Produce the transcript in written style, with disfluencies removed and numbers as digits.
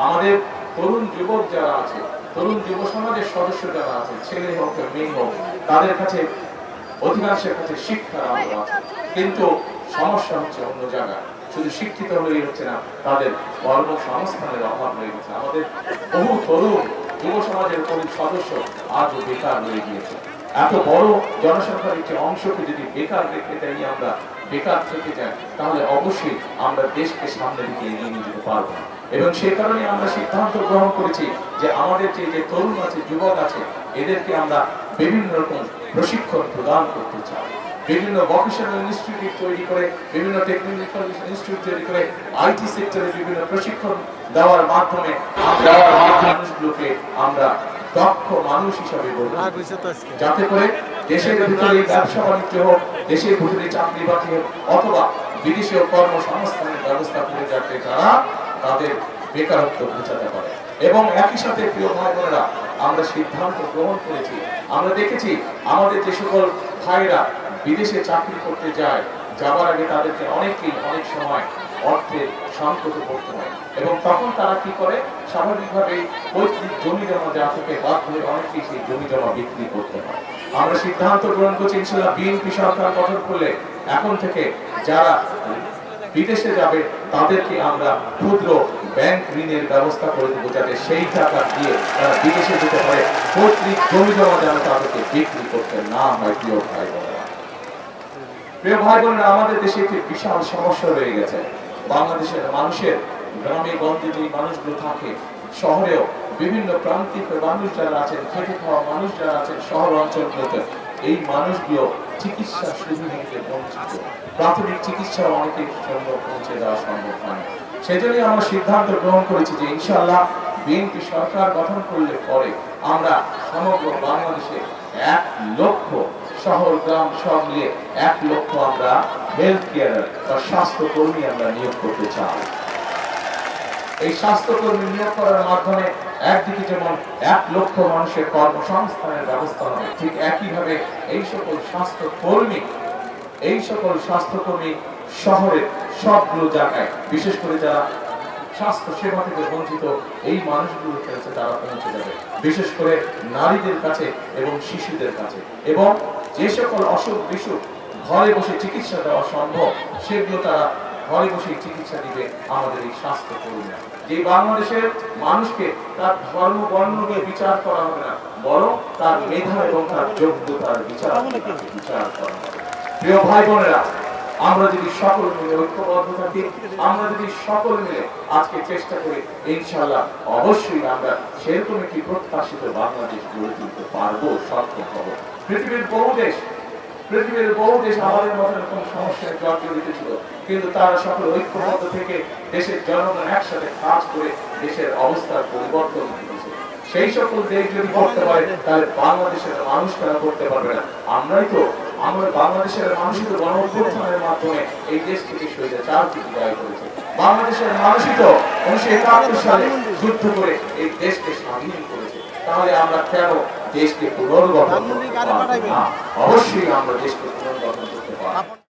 আমাদের তরুণ যুবক যারা আছে, তরুণ যুব সমাজের সদস্য যারা আছে, ছেলে হোক মেয়ে হোক, তাদের কাছে অধিকাংশের কাছে শিক্ষার আলো আছে, কিন্তু সমস্যা হচ্ছে অন্য জায়গায়। শুধু শিক্ষিত হলেই হচ্ছে না, তাদের কর্মসংস্থানের অভাব হয়ে গেছে। আমাদের বহু তরুণ যুব সমাজের সদস্য আজও বেকার হয়ে গিয়েছে। এত বড় জনসংখ্যার একটি অংশকে যদি বেকার রেখে দেয়, আমরা বেকার থেকে যাই, তাহলে অবশ্যই আমরা দেশকে সামনে দিকে এগিয়ে নিয়ে যেতে পারবো না। এবং সে কারণে আমরা সিদ্ধান্ত গ্রহণ করেছি যে আমাদের যে তরুণ আছে, যুবক আছে, এদেরকে আমরা বিভিন্ন রকম প্রশিক্ষণ প্রদান করতে চাই। বিভিন্ন ভোকেশনাল ইনস্টিটিউট তৈরি করে, বিভিন্ন টেকনিক্যাল ইনস্টিটিউট তৈরি করে, আইটি সেক্টরে বিভিন্ন প্রশিক্ষণ দেওয়ার মাধ্যমে মানুষগুলোকে আমরা দক্ষ মানুষ হিসাবে গড়ে, যাতে করে দেশের ভিতরে ব্যবসা বাণিজ্য হোক, দেশের ভিতরে চাকরি বাকরি হোক, অথবা বিদেশে কর্মসংস্থানের ব্যবস্থা করে, যাতে তারা তাদের বেকারত্ব ঘোচাতে পারে। এবং একই সাথে প্রিয় ভাই বোনেরা, আমরা সিদ্ধান্ত গ্রহণ করেছি, আমরা দেখেছি আমাদের যে সকল ভাইরা বিদেশে চাকরি করতে যায়, যাবার আগে তাদেরকে অনেক সময় অর্থের সংকটে পড়তে হয়, এবং তখন তারা কি করে, স্বাভাবিকভাবে পৈতৃক জমি জমা যা থেকে বাধ্য হয়ে অনেকেই সেই জমি জমা বিক্রি করতে হয়। আমরা সিদ্ধান্ত গ্রহণ করছি, ইনশাআল্লাহ বিএনপি সরকার গঠন করলে এখন থেকে যারা বিদেশে যাবে তাদেরকে আমরা ক্ষুদ্র ব্যাংক ঋণের ব্যবস্থা করে দেবো, যাতে সেই টাকা দিয়ে তারা বিদেশে যেতে পারে, পৈতৃক জমি জমা যেন তাদেরকে বিক্রি করতে না হয়। প্রিয় ভাই বোনেরা, আমাদের দেশে একটি বিশাল সমস্যা রয়ে গেছে। বাংলাদেশের মানুষের গ্রামে গঞ্জে যে মানুষগুলো থাকে, শহরেও বিভিন্ন প্রান্তিক মানুষ যারা আছেন, খেটে খাওয়া মানুষ যারা আছেন শহর অঞ্চলগুলোতে, এই মানুষগুলো চিকিৎসা সুবিধা থেকে বঞ্চিত। প্রাথমিক চিকিৎসা অনেকের জন্য পৌঁছে দেওয়া সম্ভব হয়। সেজন্য আমরা সিদ্ধান্ত গ্রহণ করেছি যে ইনশাআল্লাহ বিএনপি সরকার গঠন করলে পরে আমরা সমগ্র বাংলাদেশে 1 লক্ষ, শহর গ্রাম সব মিলিয়ে 1 লক্ষ আমরা হেলথ কেয়ার বা স্বাস্থ্যকর্মী আমরা নিয়োগ করতে চাই। এই স্বাস্থ্যকর্মী নিয়োগ করার মাধ্যমে একদিকে যেমন 1 লক্ষ মানুষের কর্মসংস্থানের ব্যবস্থা হবে, ঠিক একইভাবে এই সকল স্বাস্থ্যকর্মী শহরের সবগুলো জায়গায়, বিশেষ করে যারা স্বাস্থ্য সেবা থেকে বঞ্চিত এই মানুষগুলোর কাছে তারা পৌঁছে যাবে, বিশেষ করে নারীদের কাছে এবং শিশুদের কাছে। এবং যে সকল অসুখ বিসুখ ঘরে বসে চিকিৎসা দেওয়া সম্ভব, সেগুলো তারা ঘরে বসে চিকিৎসা দিবে আমাদের এই স্বাস্থ্য কর্মীরা। যে বাংলাদেশের মানুষকে তার ধর্ম বর্ণ নিয়ে বিচার করা হবে না, বরং তার মেধা এবং তার যোগ্যতার বিচার করা হবে। প্রিয় ভাই বোনেরা, আমরা যদি সকল মিলে ঐক্যবদ্ধ থাকি, আমরা যদি সকল মিলে আজকে চেষ্টা করি, ইনশাআল্লাহ অবশ্যই আমরা সেরকম একটি প্রত্যাশিত বাংলাদেশ গড়ে তুলতে পারবো, সক্ষম হবো। পৃথিবীর বহু দেশ আমাদের মতো এরকম সমস্যায় জর্জরিত ছিল, কিন্তু তারা সকল ঐক্যবদ্ধ থেকে দেশের জনগণ একসাথে কাজ করে দেশের অবস্থার পরিবর্তন করেছে। সেই সকল দেশ যদি করতে পারে, তাহলে বাংলাদেশের মানুষ তারা করতে পারবে না। আমরা বাংলাদেশের মানুষই তো গণঅভ্যুত্থানের মাধ্যমে এই দেশ থেকে স্বৈরাচার থেকে জয় করেছে। বাংলাদেশের মানুষই তো 1971 সালে যুদ্ধ করে এই দেশকে স্বাধীন করেছে। তাহলে আমরা কেন দেশকে পুনর্গঠন করতে পারবো না? অবশ্যই আমরা দেশকে পুনর্গঠন করতে পারবো।